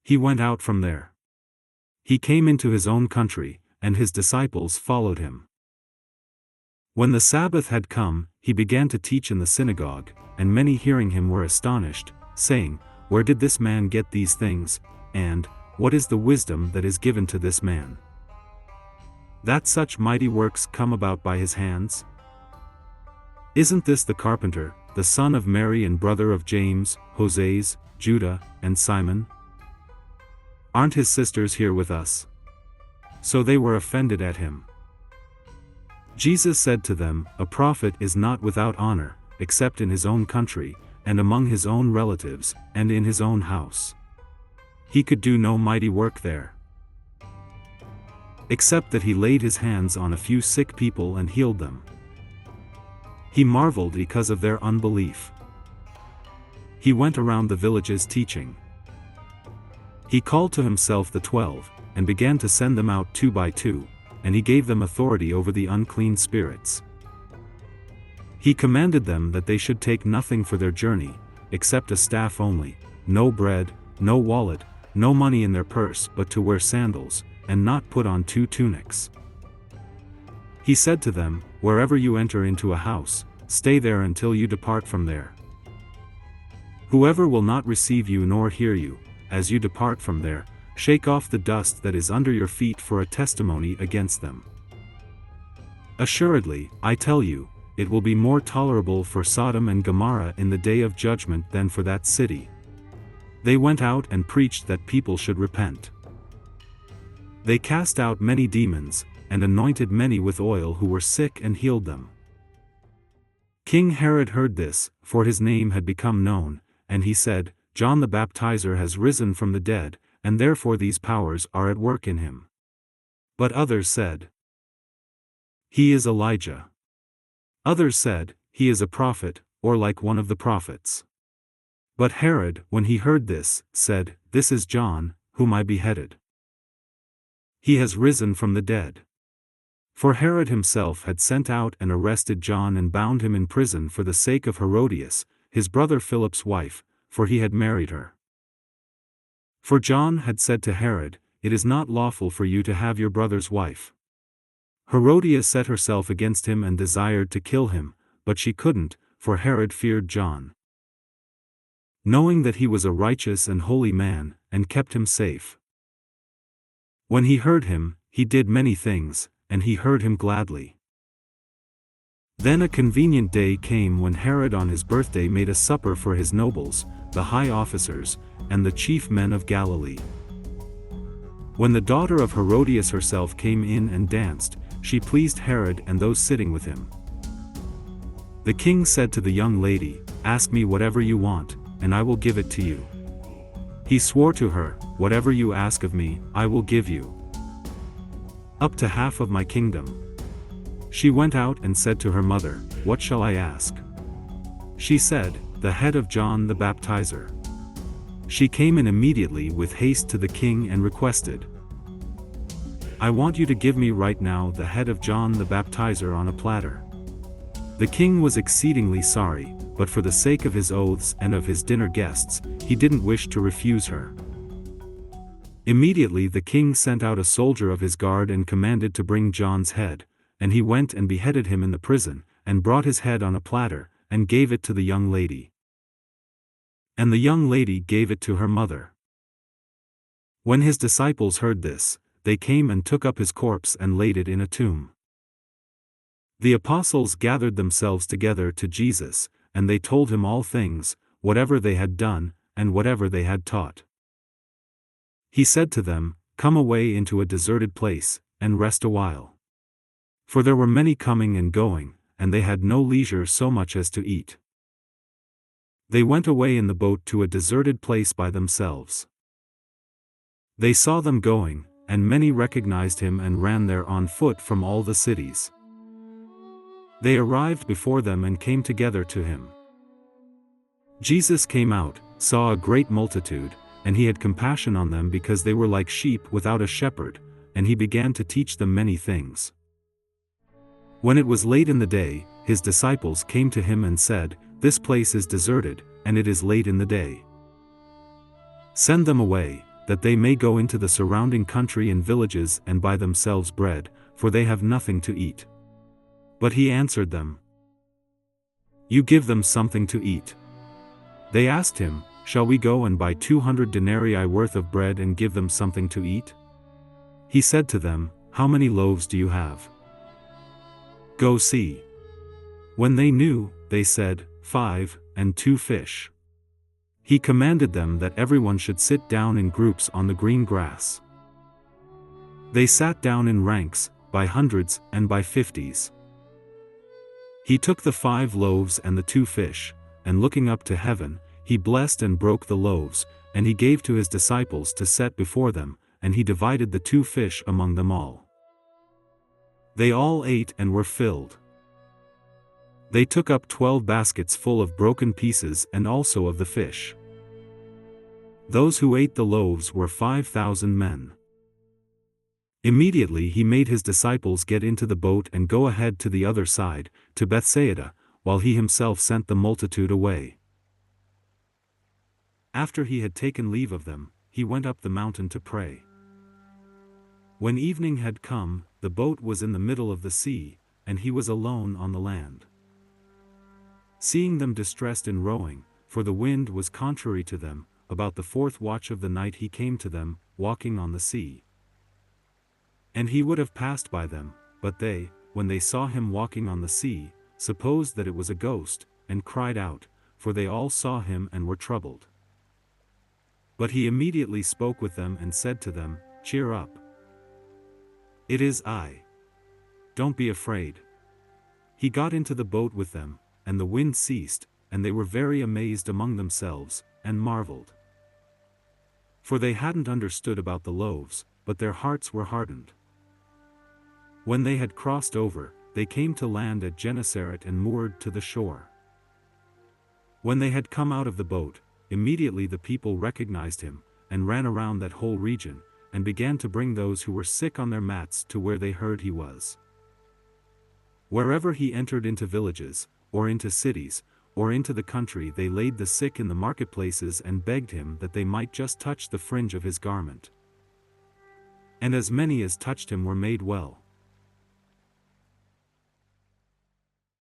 He went out from there. He came into his own country, and his disciples followed him. When the Sabbath had come, he began to teach in the synagogue, and many hearing him were astonished, saying, "Where did this man get these things, and what is the wisdom that is given to this man, that such mighty works come about by his hands? Isn't this the carpenter, the son of Mary and brother of James, Joses, Judah, and Simon? Aren't his sisters here with us?" So they were offended at him. Jesus said to them, "A prophet is not without honor, except in his own country, and among his own relatives, and in his own house." He could do no mighty work there, except that he laid his hands on a few sick people and healed them. He marveled because of their unbelief. He went around the villages teaching. He called to himself the 12, and began to send them out 2 by 2, and he gave them authority over the unclean spirits. He commanded them that they should take nothing for their journey, except a staff only, no bread, no wallet, no money in their purse but to wear sandals, and not put on 2 tunics. He said to them, "Wherever you enter into a house, stay there until you depart from there. Whoever will not receive you nor hear you, as you depart from there, shake off the dust that is under your feet for a testimony against them. Assuredly, I tell you, it will be more tolerable for Sodom and Gomorrah in the day of judgment than for that city." They went out and preached that people should repent. They cast out many demons, and anointed many with oil who were sick and healed them. King Herod heard this, for his name had become known, and he said, "John the Baptizer has risen from the dead, and therefore these powers are at work in him." But others said, "He is Elijah." Others said, "He is a prophet, or like one of the prophets." But Herod, when he heard this, said, "This is John, whom I beheaded. He has risen from the dead." For Herod himself had sent out and arrested John and bound him in prison for the sake of Herodias, his brother Philip's wife, for he had married her. For John had said to Herod, "It is not lawful for you to have your brother's wife." Herodias set herself against him and desired to kill him, but she couldn't, for Herod feared John, knowing that he was a righteous and holy man, and kept him safe. When he heard him, he did many things, and he heard him gladly. Then a convenient day came when Herod on his birthday made a supper for his nobles, the high officers, and the chief men of Galilee. When the daughter of Herodias herself came in and danced, she pleased Herod and those sitting with him. The king said to the young lady, "Ask me whatever you want, and I will give it to you." He swore to her, "Whatever you ask of me, I will give you. Up to half of my kingdom." She went out and said to her mother, "What shall I ask?" She said, "The head of John the Baptizer." She came in immediately with haste to the king and requested, "I want you to give me right now the head of John the Baptizer on a platter." The king was exceedingly sorry, but for the sake of his oaths and of his dinner guests, he didn't wish to refuse her. Immediately the king sent out a soldier of his guard and commanded to bring John's head, and he went and beheaded him in the prison, and brought his head on a platter, and gave it to the young lady. And the young lady gave it to her mother. When his disciples heard this, they came and took up his corpse and laid it in a tomb. The apostles gathered themselves together to Jesus, and they told him all things, whatever they had done, and whatever they had taught. He said to them, "Come away into a deserted place, and rest a while." For there were many coming and going, and they had no leisure so much as to eat. They went away in the boat to a deserted place by themselves. They saw them going, and many recognized him and ran there on foot from all the cities. They arrived before them and came together to him. Jesus came out, saw a great multitude, and he had compassion on them because they were like sheep without a shepherd, and he began to teach them many things. When it was late in the day, his disciples came to him and said, "This place is deserted, and it is late in the day. Send them away, that they may go into the surrounding country and villages and buy themselves bread, for they have nothing to eat. But he answered them, "You give them something to eat." They asked him, "Shall we go and buy 200 denarii worth of bread and give them something to eat?" He said to them, "How many loaves do you have? Go see." When they knew, they said, 5, and 2 fish. He commanded them that everyone should sit down in groups on the green grass. They sat down in ranks, by hundreds and by 50s. He took the 5 loaves and the 2 fish, and looking up to heaven, he blessed and broke the loaves, and he gave to his disciples to set before them, and he divided the 2 fish among them all. They all ate and were filled. They took up 12 baskets full of broken pieces and also of the fish. Those who ate the loaves were 5,000 men. Immediately he made his disciples get into the boat and go ahead to the other side, to Bethsaida, while he himself sent the multitude away. After he had taken leave of them, he went up the mountain to pray. When evening had come, the boat was in the middle of the sea, and he was alone on the land. Seeing them distressed in rowing, for the wind was contrary to them, about the 4th watch of the night he came to them, walking on the sea. And he would have passed by them, but they, when they saw him walking on the sea, supposed that it was a ghost, and cried out, for they all saw him and were troubled. But he immediately spoke with them and said to them, "Cheer up. It is I. Don't be afraid." He got into the boat with them, and the wind ceased, and they were very amazed among themselves, and marveled. For they hadn't understood about the loaves, but their hearts were hardened. When they had crossed over, they came to land at Gennesaret and moored to the shore. When they had come out of the boat, immediately the people recognized him, and ran around that whole region, and began to bring those who were sick on their mats to where they heard he was. Wherever he entered into villages, or into cities, or into the country, they laid the sick in the marketplaces and begged him that they might just touch the fringe of his garment. And as many as touched him were made well.